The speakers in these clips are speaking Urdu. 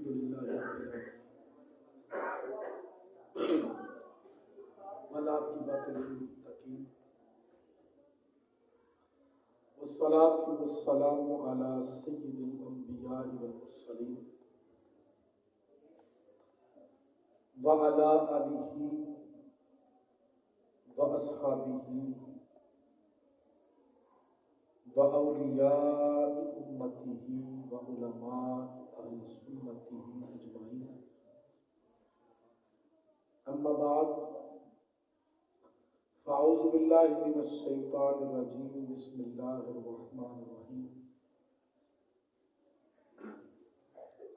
للہ والعاقبۃ للمتقین والصلاة والسلام علی سید الانبیاء والمرسلین وعلی آلہ واصحابہ وأولیاء أمته وعلماء أهل سنته أجمعين أما بعد فأعوذ بالله من الشيطان الرجيم بسم الله الرحمن الرحيم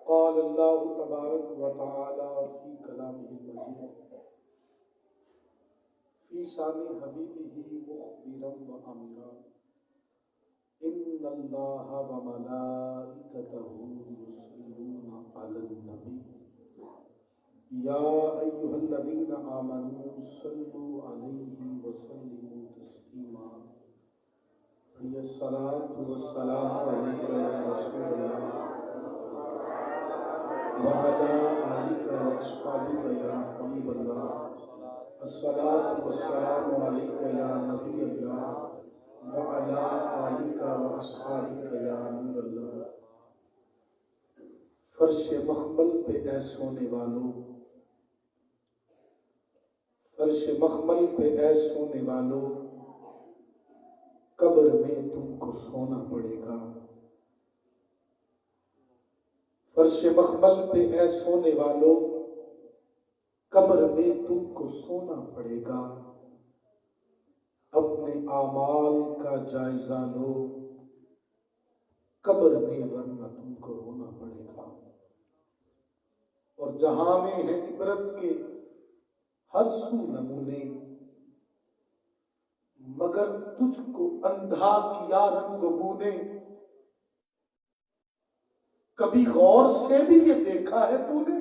قال الله تبارك وتعالى في كلامه المجيد في شأن حبيبه مخبرا وأميرا ان اللہ وملائکتہ یصلون علی النبی یا ایھا الذین آمنوا صلوا علیہ وسلموا تسلیما هي الصلاة والسلام علیک یا رسول اللہ وعلی آلک واصحابک یا حبیب اللہ الصلاة والسلام علیک یا نبی اللہ وعلی آلک واصحابک یا نور اللہ۔ فرش مخمل پہ اے سونے والو، فرش مخمل پہ اے سونے والو، قبر میں تم کو سونا پڑے گا۔ فرش مخمل پہ اے سونے والو، قبر میں تم کو سونا پڑے گا۔ اپنے اعمال کا جائزہ لو، قبر میں ورنہ تم کو رونا پڑے گا۔ اور جہاں میں ہے عبرت کے ہر سو نمونے، مگر تجھ کو اندھا کیا رنگ بو نے۔ کبھی غور سے بھی یہ دیکھا ہے تو نے،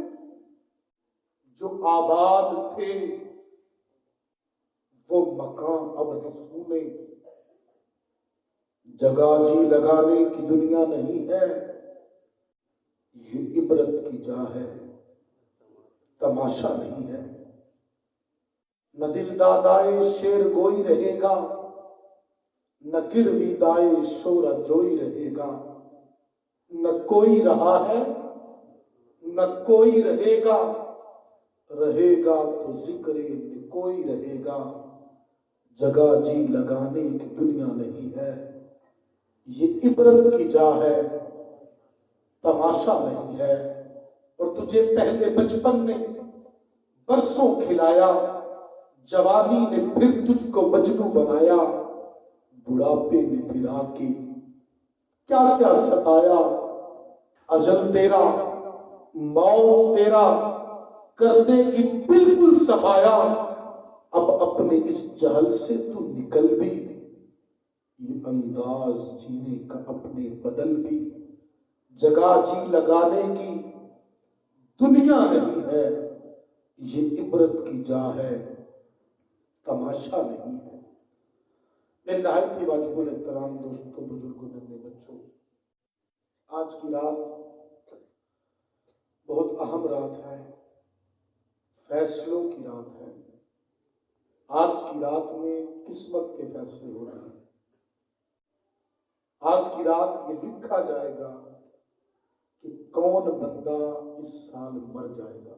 جو آباد تھے وہ مکان اب نہ سونے۔ جگہ جی لگانے کی دنیا نہیں ہے، یہ عبرت کی جا ہے، تماشا نہیں ہے۔ نہ دل دادائے شیر گوئی رہے گا، نہ گروی دائے شورہ جوئی رہے گا۔ نہ کوئی رہا ہے نہ کوئی رہے گا، رہے گا تو ذکر کوئی رہے گا۔ جگہ جی لگانے کی دنیا نہیں ہے، یہ عبرت کی جا ہے، تماشا نہیں ہے۔ اور تجھے پہلے بچپن نے برسوں کھلایا، جوانی نے پھر تجھ کو مجنوں بنایا، بڑھاپے نے پھر آ کے کیا کیا ستایا۔ اجل تیرا موت تیرا کر دے گی بالکل صفایا۔ اب اپنے اس جہل سے تو نکل بھی، یہ انداز جینے کا اپنے بدل بھی۔ جگہ جی لگانے کی دنیا نہیں ہے، یہ عبرت کی جا ہے، تماشا نہیں ہے۔ میرے نہایت ہی واجب الاحترام دوستوں، بزرگوں، ننھے بچوں، آج کی رات بہت اہم رات ہے، فیصلوں کی رات ہے۔ آج کی رات میں قسمت کے فیصلے ہو رہے ہیں۔ آج کی رات یہ لکھا جائے گا کہ کون بندہ اس سال مر جائے گا۔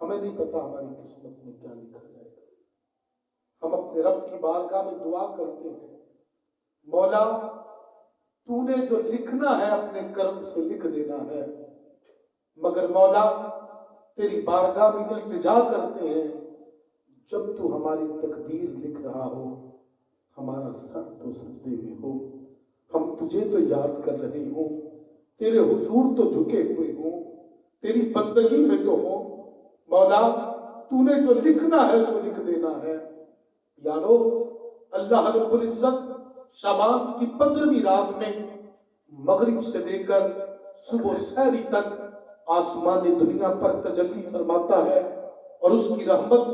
ہمیں نہیں پتا ہماری قسمت میں کیا لکھا جائے گا۔ ہم اپنے رب کی بارگاہ میں دعا کرتے ہیں، مولا تو نے جو لکھنا ہے اپنے کرم سے لکھ دینا ہے، مگر مولا تیری بارگاہ میں التجا کرتے ہیں، جب تو ہماری تقدیر لکھ رہا ہو، ہمارا سر تو سجدے میں ہو، ہم تجھے تو یاد کر رہے ہوں، تیرے حضور تو جھکے ہوئے ہوں، تیری بندگی میں تو ہوں۔ مولا تو نے جو لکھنا ہے سو لکھ دینا ہے۔ یارو اللہ رب العزت شعبان کی 15ویں رات میں مغرب سے لے کر صبح سحری تک آسمان دنیا پر تجلی فرماتا ہے، اور اس کی رحمت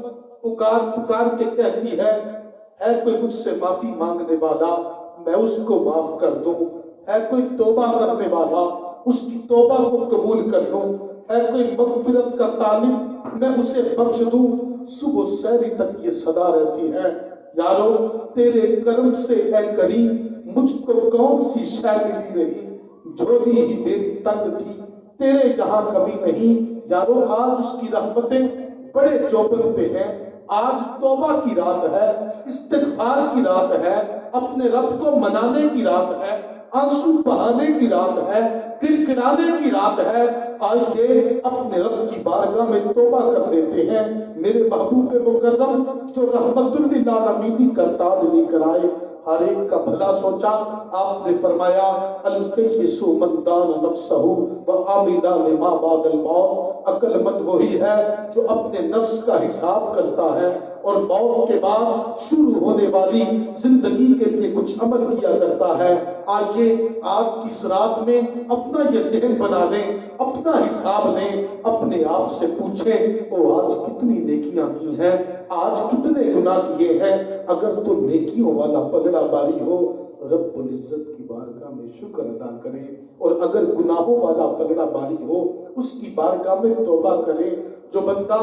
پکار پکار کے کہتی ہے، کوئی مجھ سے معافی مانگنے والا میں اس کو معاف کر دوں۔ ہے کوئی توبہ کرنے والا اس کی توبہ کو قبول کر لوں، ہے کوئی مغفرت کا طالب میں اسے بخش دوں۔ صبح سحری تک یہ صدا رہتی ہے، یارو تیرے کرم سے اے کریم مجھ کو کون سی شے ملی نہیں، جھولی ہی میری تنگ تھی تیرے یہاں کبھی نہیں۔ یارو آج اس کی رحمتیں بڑے چوبن پہ ہیں، آج توبہ کی رات ہے، استغفار کی رات ہے، اپنے رب کو منانے کی رات ہے، آنسو بہانے کی رات ہے، گڑگڑانے کی رات ہے۔ آئیے اپنے رب کی بارگاہ میں توبہ کر لیتے ہیں۔ میرے محبوب مکرم جو رحمت للعالمین کا تاج لے کر آئے، ہر ایک کا بھلا سوچا، آپ نے فرمایا الکیس من دان نفسہ وعمل لما بعد الموت۔ عقل مند وہی ہے جو اپنے نفس کا حساب کرتا ہے اور موت کے بعد شروع ہونے والی زندگی کے لیے کچھ عمل کیا کرتا ہے۔ آئیے آج کی اس رات میں اپنا یہ ذہن بنا لیں، اپنا حساب لیں، اپنے آپ سے پوچھیں او آج کتنی نیکیاں کی ہیں، آج کتنے گناہ کیے ہیں۔ اگر تو نیکیوں والا پگڑا باری ہو رب العزت کی بارگاہ میں شکر ادا کریں، اور اگر گناہوں والا پگڑا باری ہو اس کی بارگاہ میں توبہ کریں۔ جو بندہ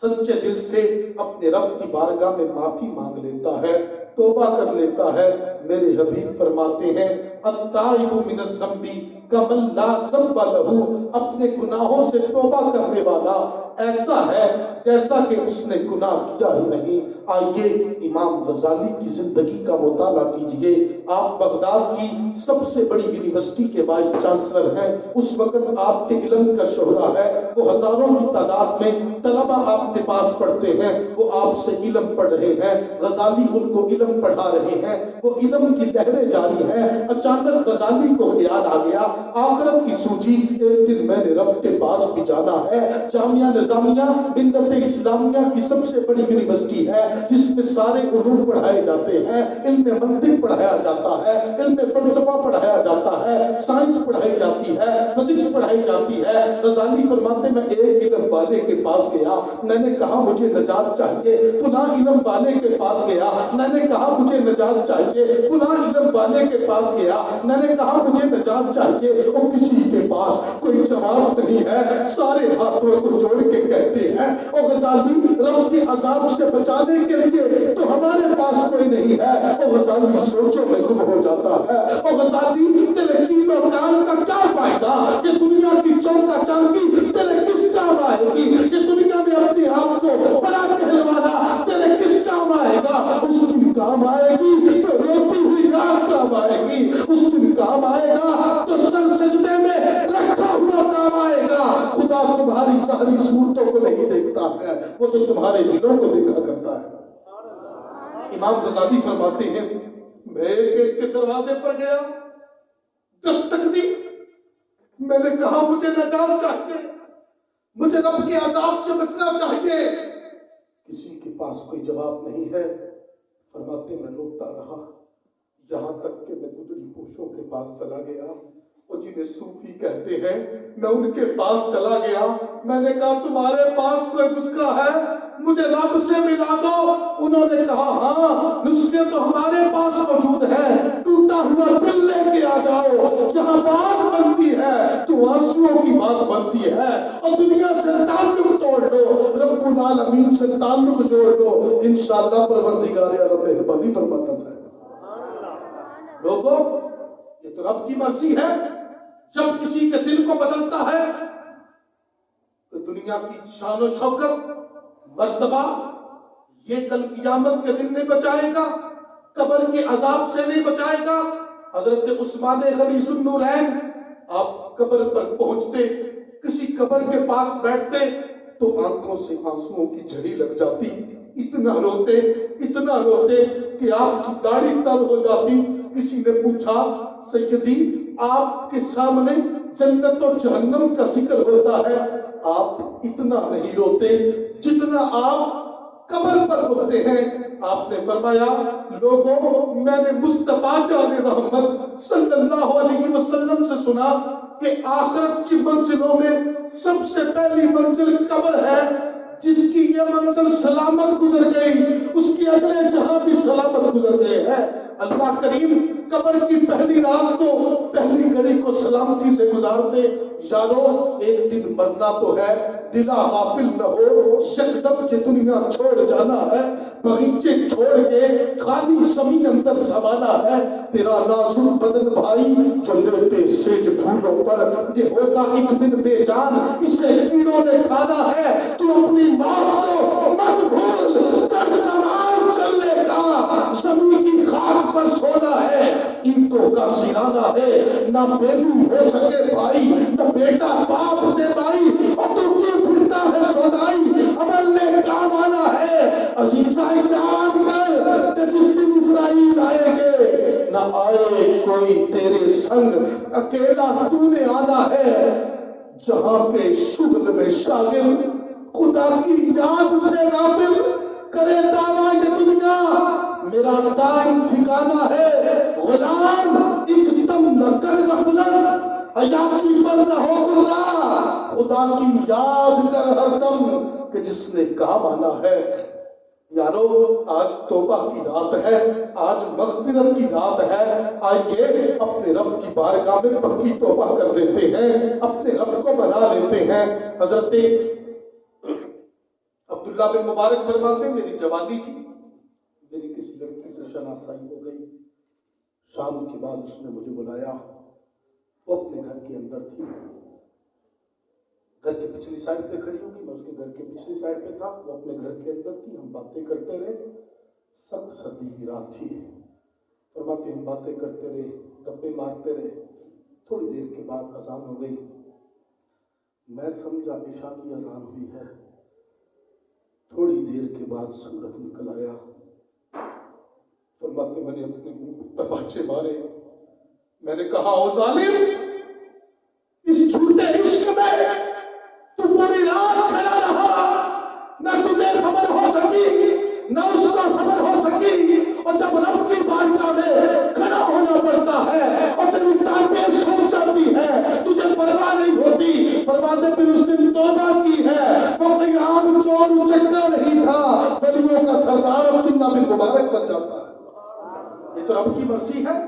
سچے دل سے اپنے رب کی بارگاہ میں معافی مانگ لیتا ہے، توبہ کر لیتا ہے، میرے حبیب فرماتے ہیں التائب من الذنب کمن لا ذنب لہ، اپنے گناہوں سے توبہ کرنے والا ایسا ہے جیسا کہ اس نے گناہ کیا ہی نہیں۔ آئیے امام غزالی کی زندگی کا مطالعہ کیجئے، آپ بغداد کی سب سے بڑی یونیورسٹی کے وائس چانسلر ہیں، اس وقت آپ کے علم کا شہرہ ہے، وہ ہزاروں کی تعداد میں طلبہ آپ کے پاس پڑھتے ہیں، وہ آپ سے علم پڑھ رہے ہیں، غزالی ان کو علم پڑھا رہے ہیں، وہ علم کی لہریں جاری ہیں۔ اچانک غزالی کو خیال آ گیا آخرت کی سوچی، ایک دن میں نے رب کے پاس بھی جانا ہے۔ جامعہ نظامیہ ملت اسلامیہ کی سب سے بڑی یونیورسٹی ہے جس میں سارے علوم پڑھائے جاتے ہیں، علم منطق پڑھایا جاتا ہے، علم فلسفہ پڑھایا جاتا ہے، سائنس پڑھائی جاتی ہے، فزکس پڑھائی جاتی ہے۔ غزالی فرماتے میں ایک علم والے کے پاس گیا، میں نے کہا مجھے نجات چاہیے، فلاں علم والے کے پاس گیا، میں نے کہا مجھے نجات چاہیے، فلاں علم والے کے پاس گیا، میں نے کہا مجھے نجات چاہیے، اور کسی کے پاس کوئی جواب نہیں ہے، سارے ہاتھوں کو جوڑ کے کہتے ہیں او غزالی رب کے عذاب سے بچانے کے لیے تو ہمارے پاس کوئی نہیں ہے۔ او غزالی سوچوں میں گم ہو جاتا ہے، او غزالی تیرے کیل و کال کا کیا فائدہ، یہ دنیا کی چوکا چاندی تیرے کس کام آئے گی، یہ دنیا میں اپنے آپ کو بڑا کہلوانا تیرے کس کام آئے گا، اس دن کام آئے گی تو روتی ہوئی رات کام آئے گی، اس دن کام آئے گا تو سر سجدے میں رکھا ہوا کام آئے گا۔ خدا تمہاری ساری صورتوں کو نہیں دیکھتا ہے، وہ تو تمہارے دلوں کو دیکھا کرتا ہے۔ امام غزالی فرماتے ہیں میں ایک ایک کے دروازے پر گیا، دستک دی، میں نے کہا مجھے نجات چاہیے، مجھے رب کے عذاب سے بچنا چاہیے، کسی کے پاس کوئی جواب نہیں ہے۔ فرماتے میں روتا رہا یہاں تک کہ میں گدڑی پوشوں کے پاس چلا گیا، اور جنہیں صوفی کہتے ہیں میں ان کے پاس چلا گیا، میں نے کہا تمہارے پاس کوئی نسخہ ہے مجھے رب سے ملا دو، انہوں نے کہا ہاں نسخے تو ہمارے پاس موجود ہے، ٹوٹا ہوا دل لے کے آ جاؤ، یہاں بات بنتی ہے تو آنسوؤں کی بات بنتی ہے، اور دنیا سے تعلق توڑ دو، رب العالمین سے تعلق جوڑ دو، انشاءاللہ پروردگار عالم مہربانی فرماتا ہے۔ لوگوں یہ تو رب کی مرضی ہے، جب کسی کے دل کو بدلتا ہے تو دنیا کی شان و شوکت مرتبہ یہ کل قیامت کے دن نہیں بچائے گا، قبر کے عذاب سے نہیں بچائے گا۔ حضرت عثمان غنی ذو النورین آپ قبر پر پہنچتے، کسی قبر کے پاس بیٹھتے تو آنکھوں سے آنسوؤں کی جھڑی لگ جاتی، اتنا روتے کہ آپ کی داڑھی تر ہو جاتی۔ کسی نے پوچھا سیدی آپ کے سامنے جنت و جہنم کا ذکر ہوتا ہے، آپ اتنا نہیں روتے جتنا آپ قبر پر روتے ہیں۔ آپ نے فرمایا لوگوں میں نے مصطفیٰ جان رحمت صلی اللہ علیہ وسلم سے سنا کہ آخرت کی منزلوں میں سب سے پہلی منزل قبر ہے، جس کی یہ منزل سلامت گزر گئی اس کی اگلے جہاں بھی سلامت گزر گئے ہیں۔ اللہ کریم قبر کی پہلی رات کو، پہلی گھڑی کو سلامتی سے گزار دے۔ یارو ایک دن مرنا تو ہے، دلا غافل نہ ہو، یکدم یہ دنیا چھوڑ جانا ہے، باغیچے چھوڑ کے خالی زمین اندر سمانا ہے۔ تیرا نازک بدن بھائی جو لیٹے سیج پھولوں پر، یہ ہوگا ایک دن بے جان، اسے کیڑوں نے کھانا ہے۔ تو اپنی موت کو مت بھول، در زمان چلنے کا، زمین کی خاک پر سونا ہے، اینٹوں کا سرانا ہے۔ نہ بیلی ہو سکے بھائی، نہ بیٹا باپ دے بھائی، اور تو کیوں پھرتا ہے سودائی؟ عمل نے کام آنا ہے، عزیزہ یاد کر کہ جس دن اسرائیل آئے گے، نہ آئے کوئی تیرے سنگ، اکیلا تو نے آنا ہے۔ جہاں پہ شغل میں شاغل، خدا کی یاد سے غافل، کرے دعویٰ یہ دنیا میرا دائم ٹھکانا ہے۔ غلام ایک دم نہ کر غفلت، حیاتی پر نہ ہو گرنا، خدا کی یاد کر ہر دم کہ جس نے کام آنا ہے۔ یارو آج توبہ کی رات ہے، آج مغفرت کی رات ہے، آئیے اپنے رب کی بارگاہ میں پکی توبہ کر لیتے ہیں، اپنے رب کو بنا لیتے ہیں۔ حضرت عبداللہ بن مبارک فرماتے ہیں میری جوانی تھی، میری کسی لڑکی سے شناسائی ہو گئی، شام کے بعد اس نے مجھے بلایا، وہ اپنے گھر کے اندر تھی، گھر کے پچھلی سائڈ پہ کھڑی ہوگی، میں اس کے گھر کے پچھلی سائڈ پہ تھا، وہ اپنے گھر کے اندر تھی، ہم باتیں کرتے رہے، سخت سردی کی رات تھی، فرماتے ہم باتیں کرتے رہے، گپے مارتے رہے، تھوڑی دیر کے بعد اذان ہو گئی، میں سمجھا عشاء کی اذان ہوئی ہے، تھوڑی دیر کے بعد سورج نکل آیا، فرماتے میں نے اپنے منہ پر تماچے مارے، میں نے کہا او ظالم، اس جھوٹے عشق میں تو پوری رات کھڑا رہا، نہ تجھے خبر ہو سکی نہ اس کو خبر ہو سکی، اور جب رب کی بارگاہ میں کھڑا ہونا پڑتا ہے اور تیری ٹانگیں سوکھ جاتی ہے، تجھے پرواہ نہیں ہوتی۔ فرماتے پھر اس نے توبہ کی ہے، وہ کوئی عام چور اچکا نہیں تھا، ولیوں کا سردار عبداللہ بن مبارک بن جاتا ہے۔ یہ تو رب کی مرضی ہے،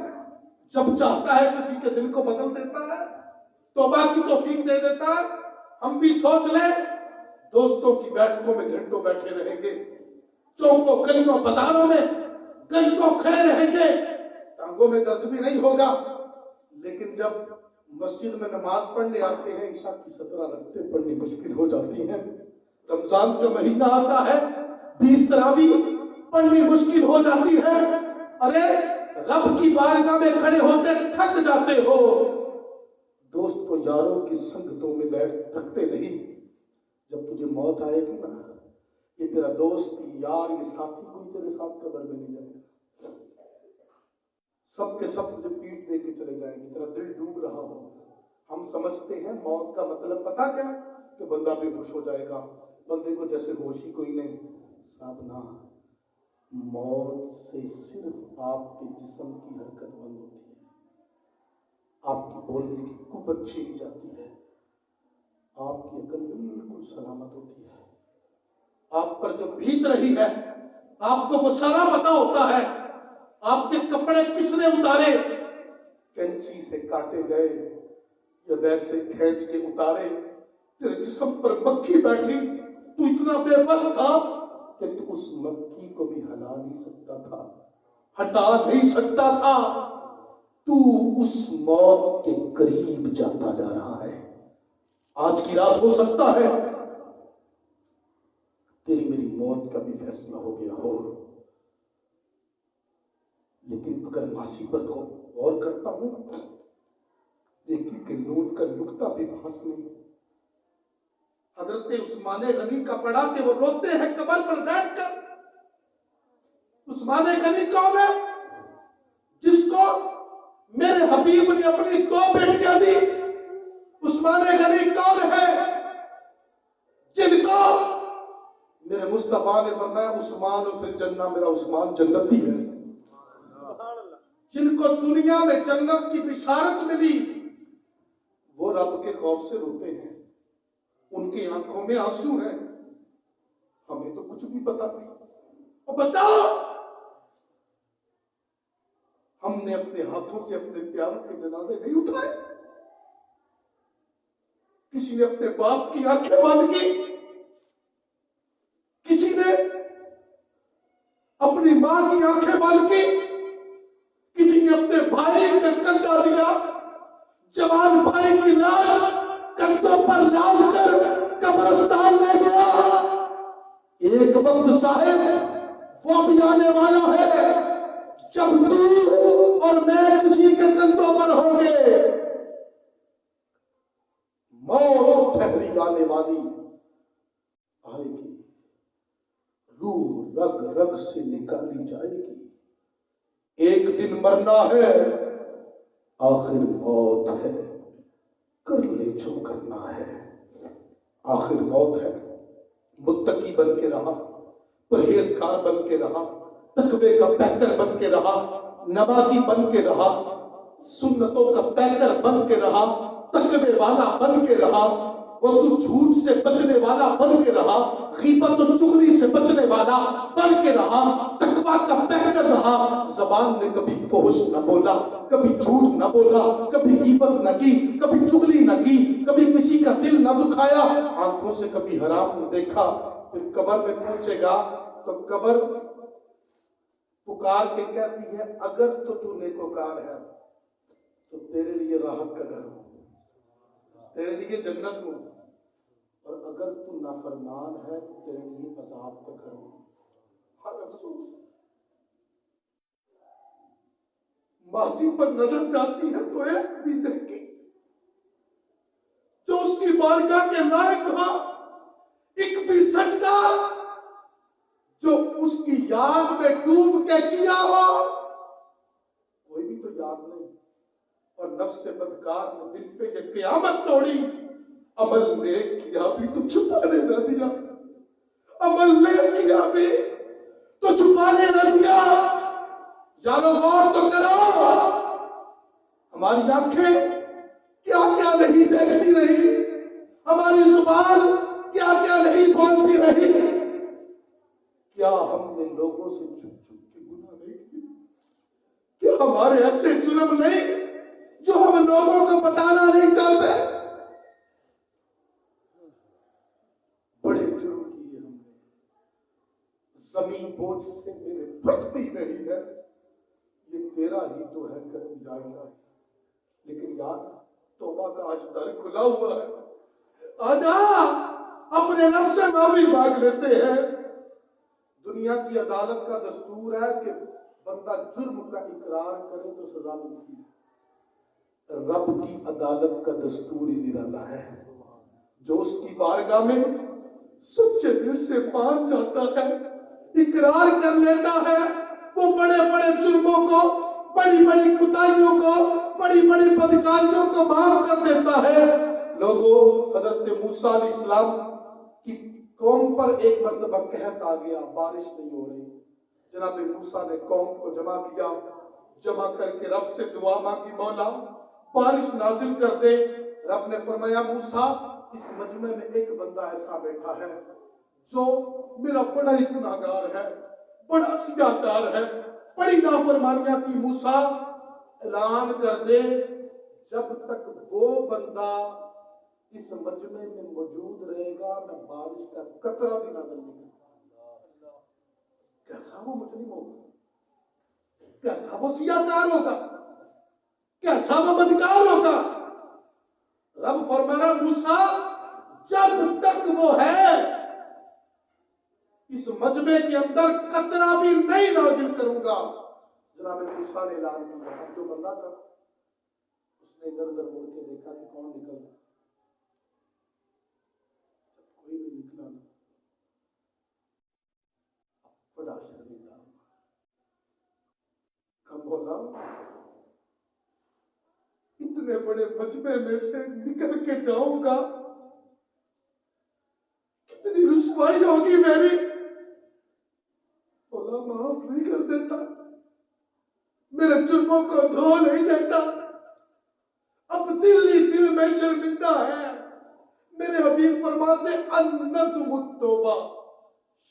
جب چاہتا ہے کسی کے دل کو بدل دیتا ہے، توبہ کی توفیق دے دیتا ہے۔ ہم بھی سوچ لیں، دوستوں کی بیٹھکوں میں گھنٹوں بیٹھے رہیں گے، چوکوں گلیوں بازاروں میں گھنٹوں کھڑے رہیں گے، ٹانگوں میں درد بھی نہیں ہوگا، لیکن جب مسجد میں نماز پڑھنے آتے ہیں، عشاء کی 17 رکعتیں پڑھنی مشکل ہو جاتی ہیں، رمضان کا مہینہ آتا ہے، 20 تراویح پڑھنی مشکل ہو جاتی ہے، ارے رب کی بارگاہ میں کھڑے ہوتے تھک جاتے ہو، دوست و یاروں کی سنگتوں میں بیٹھ تھکتے نہیں۔ جب تجھے موت آئے گی نا، یہ تیرا دوست، یار، یہ ساتھی کوئی تیرے ساتھ قبر میں نہیں جائے گا، سب کے سب تجھے پیٹ دے کے چلے جائیں گے، تیرا دل ڈوب رہا ہو۔ ہم سمجھتے ہیں موت کا مطلب پتہ کیا، کہ بندہ بے ہوش ہو جائے گا، بندے کو جیسے ہوش ہی کوئی نہیں۔ صاحب نہ، موت سے صرف آپ کے جسم کی حرکت بند ہوتی ہے، آپ کی بولنے کی قوت چھین جاتی ہے، آپ کی عقل بالکل سلامت ہوتی ہے، آپ پر جو بیت رہی ہے آپ کو وہ سارا پتہ ہوتا ہے، آپ کے کپڑے کس نے اتارے، کینچی سے کاٹے گئے یا ویسے کھینچ کے اتارے، تیرے جسم پر مکھی بیٹھی، تو اتنا بے بس تھا کہ تو اس مکھی کو بھی ہلا نہیں سکتا تھا، ہٹا نہیں سکتا تھا، تو اس موت کے قریب جاتا جا رہا ہے۔ آج کی رات ہو سکتا ہے تیری میری موت کا بھی فیصلہ ہو گیا ہو، لیکن اگر ماضی پر غور کرتا ہوں، دیکھی کہ نون کا نقطہ بھی بحث نہیں۔ حضرت عثمان غنی کا پڑھا کہ وہ روتے ہیں قبر پر بیٹھ کر۔ عثمان غنی کون ہے؟ جس کو میرے حبیب نے اپنی 2 بیٹیاں دی۔ عثمان غنی کون ہے؟ جن کو میرے مصطفیٰ نے فرمایا عثمان فی الجنہ، میرا عثمان جنتی ہے۔ جن کو دنیا میں جنت کی بشارت ملی، وہ رب کے خوف سے روتے ہیں، ان کی آنکھوں میں آنسو ہیں، کچھ بھی پتا نہیں. اور بتاؤ ہم نے اپنے ہاتھوں سے اپنے پیاروں کے جنازے نہیں اٹھائے؟ کسی نے اپنے باپ کی آنکھیں بند کی، کسی نے اپنی ماں کی آنکھیں بند کی، کسی نے اپنے بھائی کا کندھا دیا، جوان بھائی کی لاش کندھوں پر لاد کر قبرستان لے گیا. ایک وقت صاحب وہ بھی آنے والا ہے جب تو اور میں کسی کے کندھوں پر ہوں گے. موت پہلی آنے والی آئے گی، روح رگ رگ سے نکالی جائے گی. ایک دن مرنا ہے، آخر موت ہے، کر لے جو کرنا ہے. آخر موت ہے. متقی بن کے رہا، پرہیزگار بن کے رہا، تقوی کا پیکر بن کے رہا، نمازی بن کے رہا، سنتوں کا پیکر بن کے رہا، تقوی والا بن کے رہا، وہ تو جھوٹ سے بچنے والا بن کے رہا، غیبت و چغلی سے بچنے والا بن کے رہا، تقوی کا پیکر رہا. زبان نے کبھی فحش نہ بولا، کبھی جھوٹ نہ بولا، کبھی غیبت نہ کی، کبھی چغلی نہ کی، کبھی کسی کا دل نہ دکھایا، آنکھوں سے کبھی حرام نہ دیکھا. پھر قبر میں پہنچے گا تو قبر پکار کے کہتی ہے اگر تو نیکوکار ہے تو تیرے لیے راحت کا گھر ہو، تیرے لیے جنت ہو، اور اگر تو نافرمان ہے تو تیرے لیے عذاب کا گھر ہو. ہر افسوس ماضی پر نظر جاتی ہے تو ایک بھی نہیں جو اس کی بارگاہ کے لائق ہو، ایک بھی سجدہ جو اس کی یاد میں ڈوب کے کیا ہو، کوئی بھی تو یاد نہیں. اور نفس بدکار نے دل پہ یہ قیامت توڑی، عمل نیک کیا بھی تو چھپانے نہ دیا، عمل نیک کیا بھی تو چھپانے نہ دیا. جانو غور تو کرو، ہماری آنکھیں کیا کیا نہیں دیکھتی رہی، ہماری زبان کیا کیا نہیں بولتی رہی. کیا ہم نے لوگوں سے چھپ چھپ کے گناہ نہیں کیے؟ کیا ہمارے ایسے جرم نہیں جو ہم لوگوں کو بتانا نہیں چاہتے؟ بڑے جرم کیے ہم نے. زمین بوجھ سے میرے پھٹ بھی رہی ہے، یہ تیرا ہی تو ہے کرم یا الہی. لیکن یار توبہ کا آج در کھلا ہوا ہے، آجا اپنے رب سے معافی مانگ لیتے ہیں. دنیا کی عدالت کا دستور ہے کہ بندہ جرم کا اقرار کرے تو سزا ملتی ہے. رب کی عدالت کا دستور ہی نرالا ہے. جو اس کی بارگاہ میں سچے دل سے مان جاتا ہے، اقرار کر لیتا ہے، وہ بڑے بڑے جرموں کو، بڑی بڑی کوتاہیوں کو، بڑی بڑی بدکاریوں کو معاف کر دیتا ہے. لوگوں، حضرت موسیٰ علیہ السلام کی قوم پر ایک مرتبہ قحط آ گیا، بارش نہیں ہو رہی. جناب موسیٰ نے قوم کو جمع کیا، جمع کر کے رب سے دعا مانگی، مولا بارش نازل کر دے. رب نے فرمایا موسیٰ اس مجمع میں ایک بندہ ایسا بیٹھا ہے جو میرا بڑا ہی گناہگار ہے، بڑا سیاہکار ہے، بڑی نافرمانیاں کی. موسیٰ اعلان کر دے جب تک وہ بندہ اس مجمع میں موجود رہے گا میں بارش کا قطرہ بھی نازل نہیں کروں. کیسا وہ مجرم ہوگا، کیسا وہ سیاہکار ہوگا، کیسا وہ بدکار ہوگا. رب فرمایا موسیٰ جب تک وہ ہے اس مجمع کے اندر قطرہ بھی نہیں نازل کروں گا. جناب موسیٰ نے اعلان کیا. اب جو بندہ تھا اس نے ادھر ادھر مڑ کے دیکھا کہ کون نکل رہا، کوئی نہیں نکلا. بڑا شرمندہ کم بولا، اتنے بڑے مجمع میں سے نکل کے جاؤں گا، کتنی رسوائی ہوگی میری. بولا معاف نہیں کر دیتا، میرے جرموں کو دھو نہیں دیتا، اب دل ہی دل میں شرمندہ ہے. میرے حبیب فرماتے الندم التوبہ،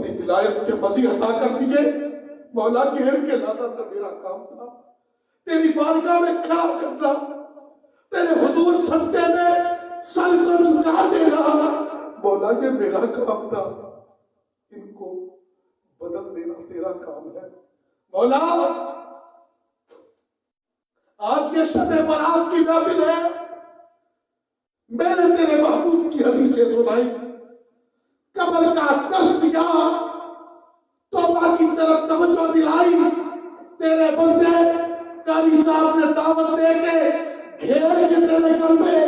اپنی ولایت کے مزید عطا کر دیے۔ مولا گھیر کے لانا تو میرا کام تھا، تیری بارگاہ میں کھڑا کرنا، تیرے حضور سجدے میں سر کو جھکا دینا، مولا یہ میرا کام تھا، ان کو بدل دینا تیرا کام ہے۔ مولا آج یہ شب برات کی محفل ہے، میں نے تیرے محبوب کی حدیثیں سنائی، قبر کا درس دیا، توبہ کی طرف توجہ دلائی، تیرے بندے قاری صاحب نے دعوت دے کے گھیر کے تیرے گھر میں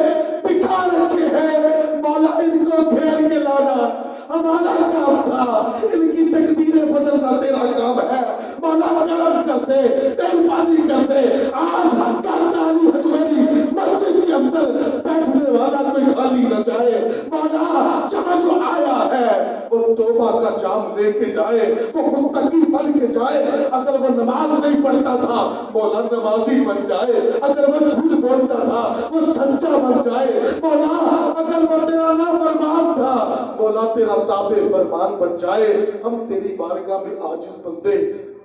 بٹھا رکھے ہیں، مولا ان کو گھیر کے لانا ہمارا کام تھا، ان کی تقدیریں بدلنا تیرا کام ہے۔ مولا کرم کرتے، مہربانی کرتے، آج کارتانی حجویری مسجد کے اندر بیٹھنے والا کوئی خالی نہ جائے۔ مولا جہاں جو آیا ہے وہ توبہ کا جام لے کے جائے، وہ متقی بن کے جائے، اگر وہ نماز نہیں پڑھتا تھا مولا نمازی بن جائے، اگر وہ جھوٹ بولتا تھا وہ سچا بن جائے، مولا اگر وہ تیرا نافرمان تھا مولا تیرا تابع فرمان بن جائے۔ ہم تیری بارگاہ میں عاجز بندے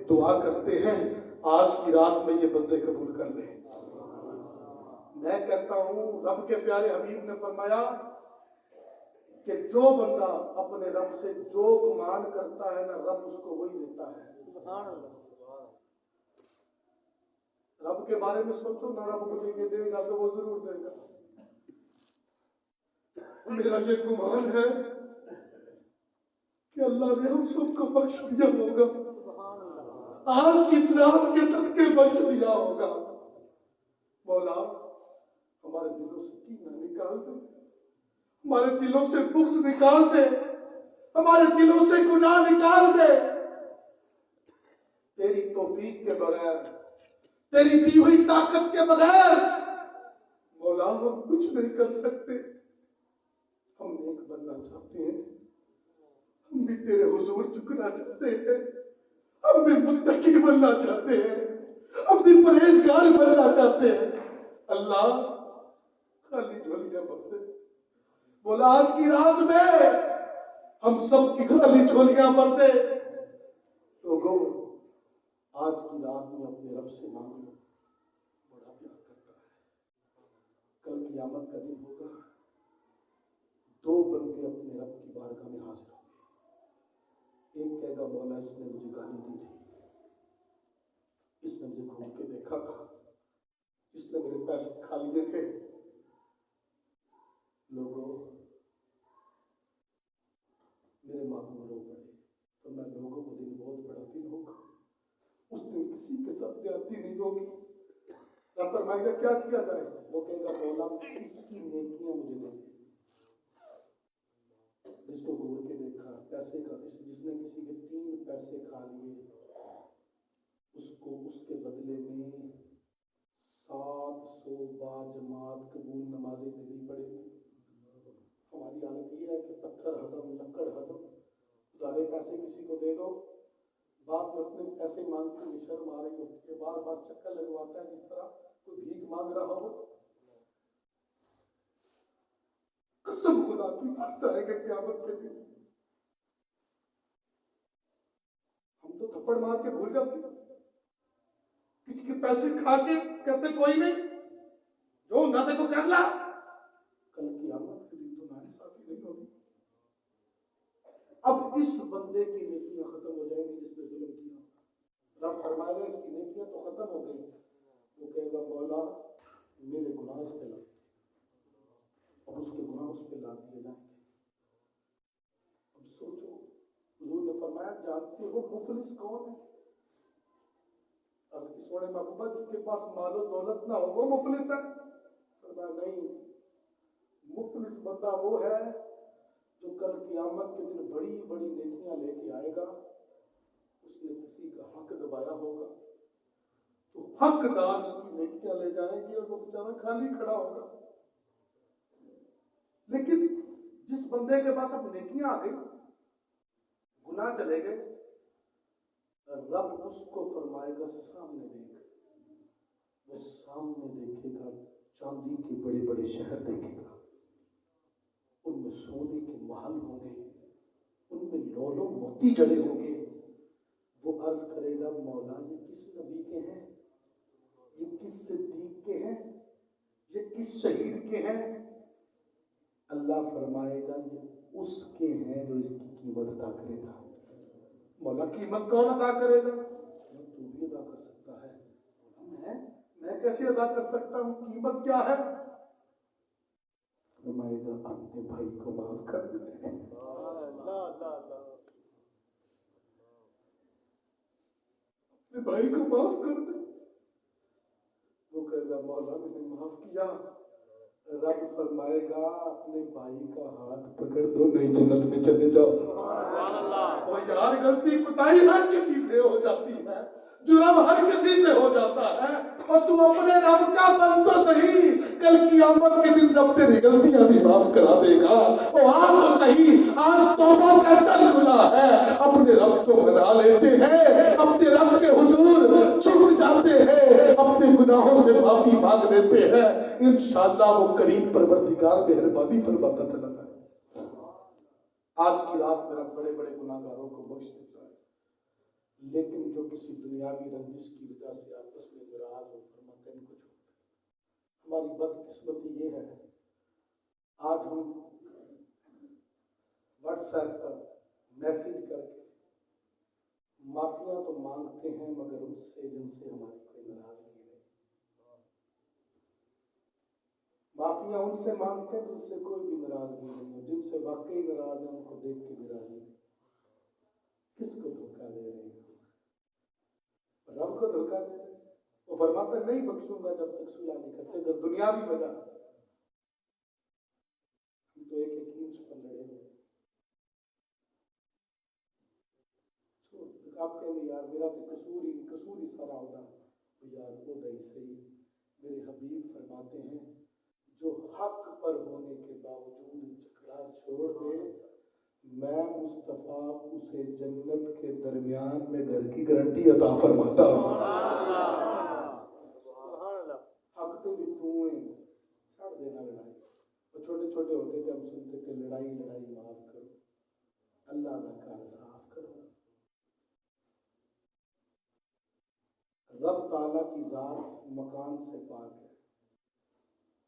دعا کرتے ہیں، آج کی رات میں یہ بندے قبول کر لیں۔ میں کہتا ہوں رب کے پیارے حبیب نے فرمایا کہ جو بندہ اپنے رب سے جو گمان کرتا ہے نا رب اس کو وہی دیتا ہے۔ رب کے بارے میں سوچو نا، رب مجھے یہ دے گا تو وہ ضرور دے گا، میرا یہ گمان ہے کہ اللہ نے ہم سب کو بخش دیا ہوگا، آج کی اس رات کے صدقے بخش دیا ہوگا۔ مولا ہمارے دلوں سے کینہ نکال دے، ہمارے دلوں سے بغض نکال دے، ہمارے دلوں سے گناہ نکال دے۔ تیری توفیق کے بغیر، تیری دی ہوئی طاقت کے بغیر مولا ہم کچھ نہیں کر سکتے۔ ہم نیک بننا چاہتے ہیں، ہم بھی تیرے حضور جھکنا چاہتے ہیں، ہم بھی متقی بننا چاہتے ہیں، ہم بھی پرہیزگار بننا چاہتے ہیں۔ اللہ خالی جھولیاں بھر دے، بولا آج کی رات میں ہم سب کی خالی جھولیاں بھر دے۔ لوگوں آج کی رات میں اپنے رب سے مانگ لو، بڑا پیار کرتا ہے۔ کل قیامت کا دن ہوگا، دو بندے اپنے رب کی بارگاہ میں حاضر ہوں گے، ایک کہے گا مولا اس نے مجھے گالی دی تھی، اس نے مجھے گھوم کے دیکھا تھا، اس نے میرے پیسے کھا لیے تھے۔ لوگوں میرے محبوب رو پڑے، تو میں لوگوں کو دن بہت بڑا دن ہوگا، اس دن کسی کے ساتھ زیادتی نہیں ہوگی۔ رب فرمائے گا کیا کیا جائے، وہ کہے گا مولا اس کی نیکیاں مجھے دے، جس کو گھور کے دیکھا پیسے کا، جس نے کسی کے 3 پیسے کھا لیے، اس کو اس کے بدلے میں 700 باجماعت قبول نمازیں دینی پڑے گی۔ ہماری حالت یہ ہے کہ پتھر ہضم، لکڑ ہضم، ادھارے پیسے کسی کو دے دو، بعد میں اپنے پیسے مانگتے ہوئے شرم آ رہی ہوتی ہے، بار بار چکر لگواتا ہے جس طرح کوئی بھیک مانگ رہا ہو۔ قسم خدا کی پھنس جائے گا قیامت کے دن۔ ہم تو تھپڑ مار کے بھول جاتے ہیں، کسی کے پیسے کھا کے کہتے کوئی نہیں، جو نہ کو کر لا، کل قیامت کے دن تو ناری صافی نہیں ہوگی۔ اب اس بندے کی نیکیاں ختم ہو جائیں گی جس نے ظلم کیا، رب فرمائے گا اس کی نیکیاں تو ختم ہو گئی، وہ کہے گا مولا میرے گناہ اس پہ لا، اب اس کے گناہ اس پہ لا دیے جائیں گے۔ اب سوچو، حضور نے فرمایا جانتے ہو مفلس کون ہے؟ عرض کی سونے محبوبہ جس کے پاس مال و دولت نہ ہو وہ مفلس ہے؟ فرمایا نہیں، مفلس بندہ وہ ہے جو کل قیامت کے دن بڑی بڑی نیکیاں لے کے آئے گا، اس نے کسی کا حق دبایا ہوگا تو حقدار اس کی نیکیاں لے جائیں گی اور وہ بیچارہ خالی کھڑا ہوگا۔ لیکن جس بندے کے پاس اب نیکیاں آ گئی، گناہ چلے گئے، رب اس کو فرمائے گا سامنے دیکھ، وہ سامنے دیکھے گا چاندی کے بڑے بڑے شہر دیکھے گا، ان میں سونے کے محل ہوں گے، ان میں لولو موتی جڑے ہوں گے. وہ عرض کرے گا مولا یہ کس نبی کے ہیں, یہ کس صدیق کے ہیں, یہ کس شہید کے ہیں؟ اللہ فرمائے گا یہ اس کے ہیں جو اس کی قیمت ادا کرے گا. مولا قیمت کون ادا کرے گا؟ تو بھی ادا کر سکتا ہے. میں کیسے ادا کر سکتا ہوں؟ قیمت کیا ہے؟ فرمائے گا اپنے بھائی کو معاف کر دیتے ہیں. اپنے بھائی کو معاف کر دے. وہ کہے گا مولا میں نے معاف کیا. رب فرمائے گا اپنے بھائی کا ہاتھ پکڑ دو, نہیں جنت میں چلے جاؤ. اور یار غلطی کوتاہی ہر کسی سے ہو جاتی ہے, جرم ہر کسی سے ہو جاتا ہے, اور تو اپنے رب کا بن تو صحیح, کل قیامت کے دن رب تیری غلطیاں بھی معاف کرا دے گا. اور آج تو صحیح, آج توبہ کا در کھلا ہے, اپنے رب کو منا لیتے ہیں, اپنے رب کے حضور جھک جاتے ہیں, اپنے گناہوں سے معافی مانگ لیتے ہیں. انشاءاللہ وہ کریم پروردگار مہربانی فرماتا چلا جائے. آج کی رات میرا بڑے بڑے گناہگاروں کو بخش دیتا ہے, لیکن جو کسی دنیاوی رنجش کی وجہ سے آپس میں ناراض ہو فرماتے ہیں کچھ. ہماری بدقسمتی یہ ہے, آج ہم واٹس ایپ پر میسج کر کے معافیاں تو مانگتے ہیں, مگر ان سے جن سے ہماری کوئی ناراضگی نہیں. معافیاں ان سے مانگتے ہیں جن سے کوئی بھی ناراضگی نہیں ہے, جن سے واقعی ناراض ہیں ان کو دیکھ کے بھی راضی نہیں. کس کو دھوکہ دے رہے ہیں؟ رب کو دھوکہ دے رہے ہیں. وہ فرماتا نہیں بخشوں گا جب تک صلح نہیں کرتے. اگر دنیا بھی وجہ تو ایک ایک انچ پر لڑے ہوئے. آپ کہیں گے یار میرا تو قصور ہی سارا ہوتا. یار وہ نہیں صحیح. میرے حبیب فرماتے ہیں جو حق پر ہونے کے باوجود جھگڑا چھوڑ دے, میں مصطفیٰ اسے جنت کے درمیان میں گھر کی گارنٹی عطا فرماتا ہوں. حق تو بھی تو ہیں, چھوڑ دینا لڑائی. وہ چھوٹے چھوٹے ہوتے تھے, ہم سنتے تھے لڑائی معاف کرو, اللہ کا کار صاف کرو. رب تعالیٰ کی ذات مکان سے پاک ہے,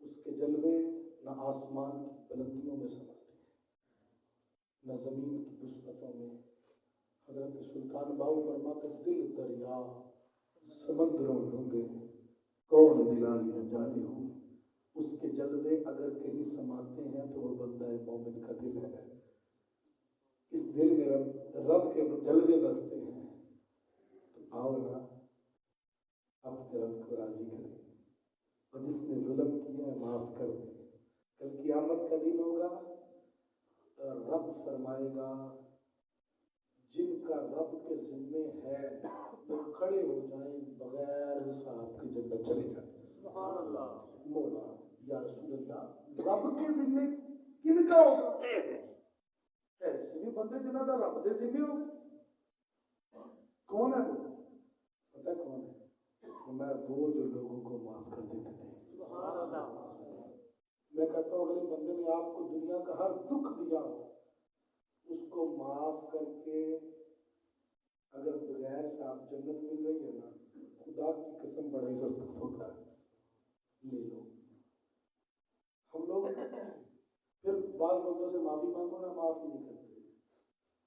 اس کے جلوے نہ آسمان کی بلندیوں میں سماتے ہیں, نہ زمین کی وسعتوں میں. حضرت سلطان باؤ فرماتے دل دریا سمندروں ڈھونگے, کون دلا لیا جانے ہو. اس کے جلوے اگر کہیں سماتے ہیں تو وہ بندہ مومن کا دل ہے. اس دل میں رب کے جلوے بستے ہیں. تو آؤ نا اپنے رب کو راضی کریں, اور جس نے ظلم کیا ہے معاف کر دیں. کل قیامت کا دن ہوگا, رب فرمائے گا جن کا رب کے ذمے ہے وہ کھڑے ہو جائیں بغیر حساب کے جنت چلے جائیں. سبحان اللہ. مولا یا رسول اللہ, رب کے ذمے کن کا ہوگا؟ ایسے بھی بندے جنہاں کا رب کے ذمے ہوگا. کون ہے وہ؟ پتہ کون ہے؟ میں وہ جو لوگوں کو معاف کر دیتے تھے. سبحان اللہ. میں کہتا ہوں اگلے بندے نے آپ کو دنیا کا ہر دکھ دیا ہو, اس کو معاف کر کے اگر بغیر سے آپ جنت مل رہی ہے نا, خدا کی قسم بڑا ہی سستا سودا ہے, لے لو. ہم لوگ پھر بعض لوگوں سے معافی مانگو نا, معاف نہیں کرتے.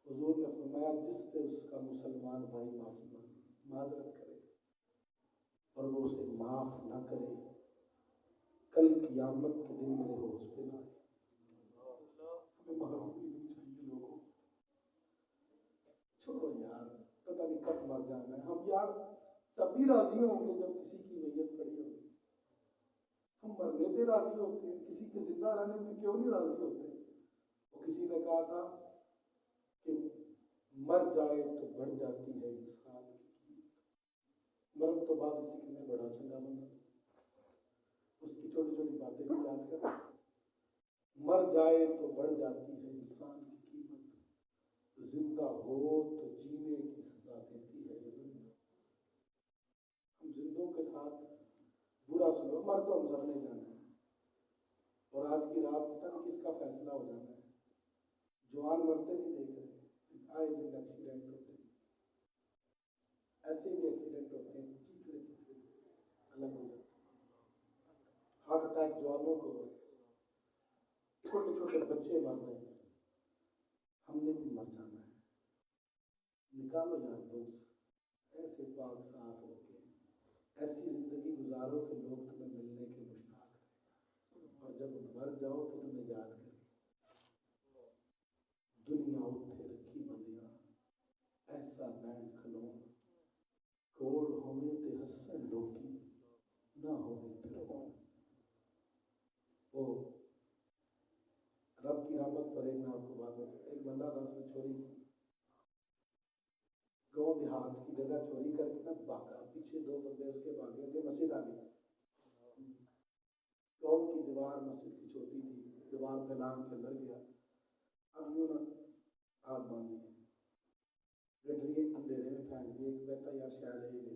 حضور نے فرمایا جس سے اس کا مسلمان بھائی معافی معذرت کرے اور وہ اسے معاف نہ کرے, کل قیامت کے دن میرے ہوش پہ نہ آئے. ہمیں محروم نہیں چاہیے لوگوں. چھوڑو یار, پتہ نہیں کب مر جانا ہے. ہم یار تب بھی راضی ہوں گے جب کسی کی نیت پڑی ہوگی. ہم مرنے پہ راضی ہوتے ہیں, کسی کے زندہ رہنے پہ کیوں نہیں راضی ہوتے؟ وہ کسی نے کہا تھا کہ مر جائے تو بڑھ جاتی ہے انسان کی, مرن تو بعد اسی میں بڑا چنگا بندہ. اس کی چھوٹی چھوٹی باتیں بھی یاد کر. مر جائے تو بڑھ جاتی ہے انسان کی قیمت, زندہ ہو تو جینے کی سزا دیتی ہے یہ دنیا. ہم زندوں کے ساتھ برا سلو, مر تو ہم سب نے جانا ہے, اور آج کی رات پتہ نہیں کس کا فیصلہ ہو جانا ہے. جوان مرتے نہیں دیکھ رہے, آئے دن ایکسیڈنٹ ہوتے ہیں، ایسے بھی ایکسیڈنٹ ہوتے ہیں چیختے الگ ہو جاتے ہیں، ہارٹ اٹیک جوانوں کو، چھوٹے چھوٹے بچے مر رہے ہیں، ہم نے بھی مر جانا ہے۔ نکالو یار دوست، ایسے پاک صاف ہو کے ایسی زندگی گزارو کہ لوگ تمہیں ملنے کے مشتاق ہیں، اور جب مر جاؤ تو تمہیں یاد کریں۔ دنیا اتھے رکھی بندیاں ایسا بینڈ کھلو، کوڑ ہوئے تے ہسن لوکی نہ ہوئے تے رو۔ وہ رب کی رحمت پر ایک میں آپ کو بات ہے، ایک بندہ تھا، اس نے چوری کی، گاؤں دیہات کی جگہ چوری کر کے نہ بھاگا، پیچھے دو بندے اس کے بھاگے کہ مسجد آ گئی، قوم کی دیوار مسجد کی چھوٹی تھی، دیوار پہ لانگ کے اندر گیا، اب یوں نہ ہاتھ باندھ لیے، گٹریے اندھیرے میں پھینک دیے، ایک کہتا یار شاید ہے یہ،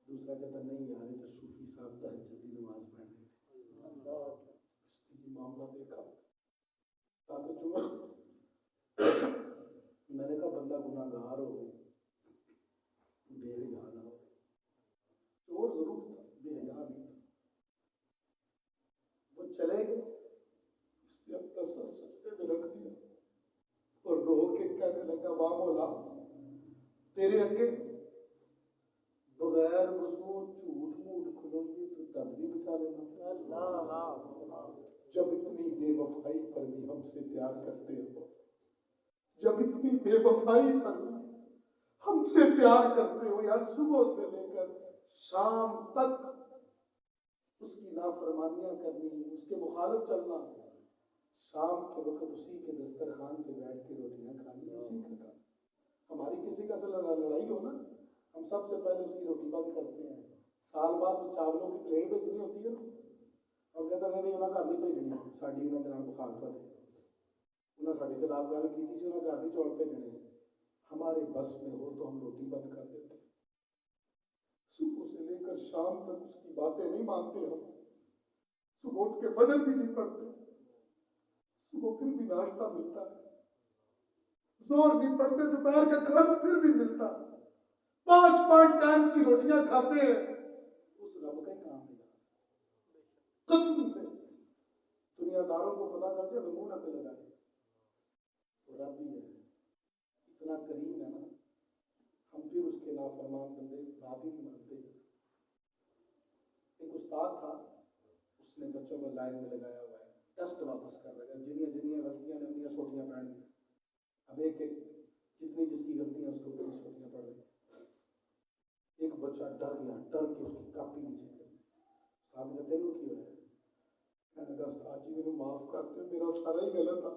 دوسرا کہتا نہیں یار یہ تو صوفی صاحب تہجد کی نماز پڑھ رہے تھے، معاملہ دیکھا تاکہ چور، میں نے کہا بندہ گناہ گار ہو بے حیا نہ ہو، چور ضرور تھا بے حیا نہیں تھا، وہ چلے گئے، اس نے اپنا سر سجدے میں رکھ دیا اور رو کے کہنے لگا واہ مولا تیرے اگے بغیر وضو جھوٹ موٹ کھلوں گی تو تب بھی بچا لینا، جب اتنی بے وفائی پر بھی ہم سے پیار کرتے ہو، جب اتنی بے وفائی پر بھی ہم سے پیار کرتے ہو، یار صبح سے لے کر شام تک اس کی نافرمانیاں کرنی، اس کے مخالف چلنا، شام کے وقت اسی کے دسترخوان پہ بیٹھ کے روٹیاں کھانی، اسی کا کام۔ ہماری کسی کا لڑائی ہو نا، ہم سب سے پہلے اس کی روٹی بند کرتے ہیں، سال بعد چاولوں کی پلیٹ بھیجنی ہوتی ہے نا، اور کہتے ہیں نہیں انہیں گھر نہیں بھیجنی، ساری انہوں نے مخالفت ہے، انہیں ساری خلاف گل کی تھی، انہیں گھر نہیں چول بھیجنے، ہمارے بس میں ہو تو ہم روٹی بند کر دیتے، صبح سے لے کر شام تک اس کی باتیں نہیں مانتے، ہم صبح اٹھ کے فجر بھی نہیں پڑھتے، صبح پھر بھی ناشتہ ملتا ہے، زور نہیں پڑتے دوپہر کا کھانا پھر بھی ملتا، 5 ٹائم کی روٹیاں کھاتے ہیں، اس رب کا ہی کام ہے قسم سے، دنیا داروں کو پتا چلتا ہے نمونہ پہ لگائے، وہ رب ہی ہے، اتنا کریم ہے نا، ہم پھر اس کے نافرمان بندے بات ہی نہیں مانتے۔ ایک استاد تھا، اس نے بچوں کو لائن میں لگایا ہوا ہے، ٹیسٹ واپس کر رہا ہے، جنیاں غلطیاں نے انہیں سوٹیاں پڑھ لی، اب ایک جتنی جس کی غلطیاں اس کو پوری سوٹیاں پڑھ رہی، ایک بچہ ڈر گیا، ڈر کے اس کی کاپی نیچے کر دی، صاحب نے تینوں کی ہوا ہے، میں نے کہا استاد جی میرے معاف کرتے، میرا سارا ہی غلط تھا،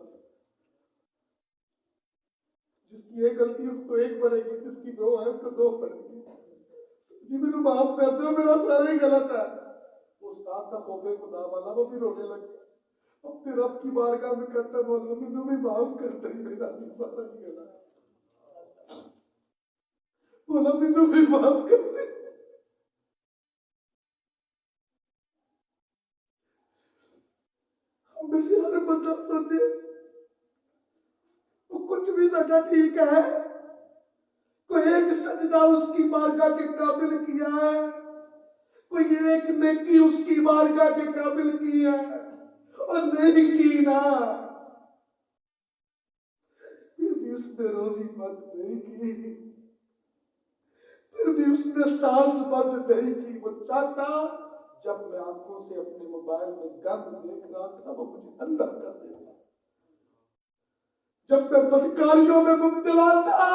جس کی ایک غلطی اس کو ایک پڑے گی، جس کی 2 ہے اس کو 2 پڑے گی، جی میرے معاف کر دو میرا سارا ہی غلط ہے۔ وہ استاد کا خوف خدا والا، وہ بھی رونے لگ گیا، اب پھر رب کی بارگاہ میں کہتا مولا مجھے بھی معاف کر دے، میرا بھی سارا ہی غلط ہے، مولا مجھے بھی معاف کر دے۔ ہم میں سے ہر بندہ سوچے وہ کچھ بھی سٹا ٹھیک ہے، کوئی ایک سجدہ اس کی بارگاہ کے قابل کیا ہے، کوئی ایک نیکی اس کی بارگاہ کے قابل کی ہے، اور نہیں کی نا، پھر بھی اس نے روزی بند نہیں کی، پھر بھی اس نے سانس بند نہیں کی، وہ چاہتا جب میں آنکھوں سے اپنے موبائل میں گند دیکھ رہا تھا وہ مجھے اندھا کر دیتا، جب میں بدکاریوں میں مبتلا تھا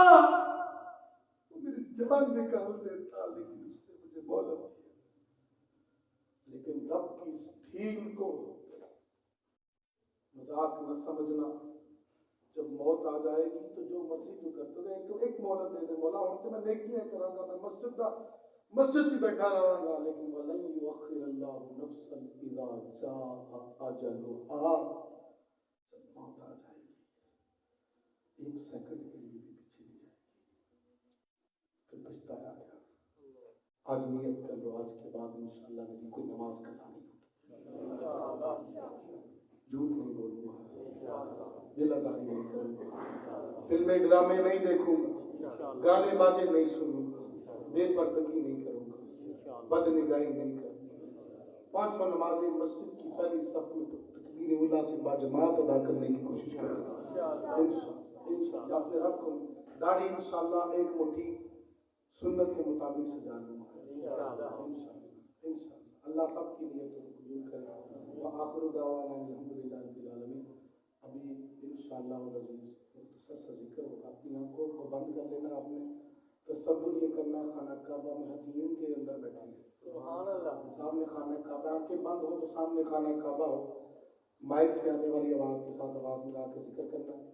وہ میری جان نکال دیتا، لیکن اس نے مجھے مہلت دی۔ لیکن رب کی اس ڈھیل کو مذاق نہ سمجھنا، جب موت آ جائے گی تو جو مرضی تو کرتے گئے، تو ایک مہلت دے دے مولا ہوں تو میں نیکیاں کراں گا، میں مسجد ہی بیٹھا رہاں گا، لیکن وَلَن يُؤَخِّرَ اللَّهُ نَفْسًا إِذَا جَاءَ أَجَلُهَا، جب موت آ جائے گی 1 سیکنڈ کے لیے بھی پیچھے نہیں جائے گی، پھر پچھتایا گیا۔ آج نیت کر لو، آج کے بعد انشاءاللہ میری کوئی نماز قضا نہیں ہوگی، جھوٹ نہیں بولوں گا۔ دل آزاری نہیں کروں گا، فلمیں ڈرامے نہیں دیکھوں گا، گانے باجے نہیں سنوں گا، بے پردگی نہیں کروں گا، بد نگاہی نہیں کروں گا، 5 نمازیں مسجد کی پہلی صف میں تکبیر اولیٰ سے باجماعت ادا کرنے کی کوشش کروں گا انشاءاللہ۔ اپنے رب کو داڑھی انشاءاللہ 1 مٹھی سنت کے مطابق سجا لوں گا انشاءاللہ۔ اللہ سب کی نیتوں کو قبول کرے۔ وآخر دعوانا الحمدللہ رب العالمین۔ ابھی انشاءاللہ العزیز مختصر سا ذکر ہوگا، اپنی آنکھوں کو بند کر لینا، آپ نے تصور یہ کرنا خانہ کعبہ میں حتیم کے اندر بیٹھے ہیں، سبحان اللہ، سامنے خانہ کعبہ، آنکھیں بند ہو تو سامنے خانہ کعبہ ہو، مائک سے آنے والی آواز کے ساتھ آواز ملا کے ذکر کرنا ہے۔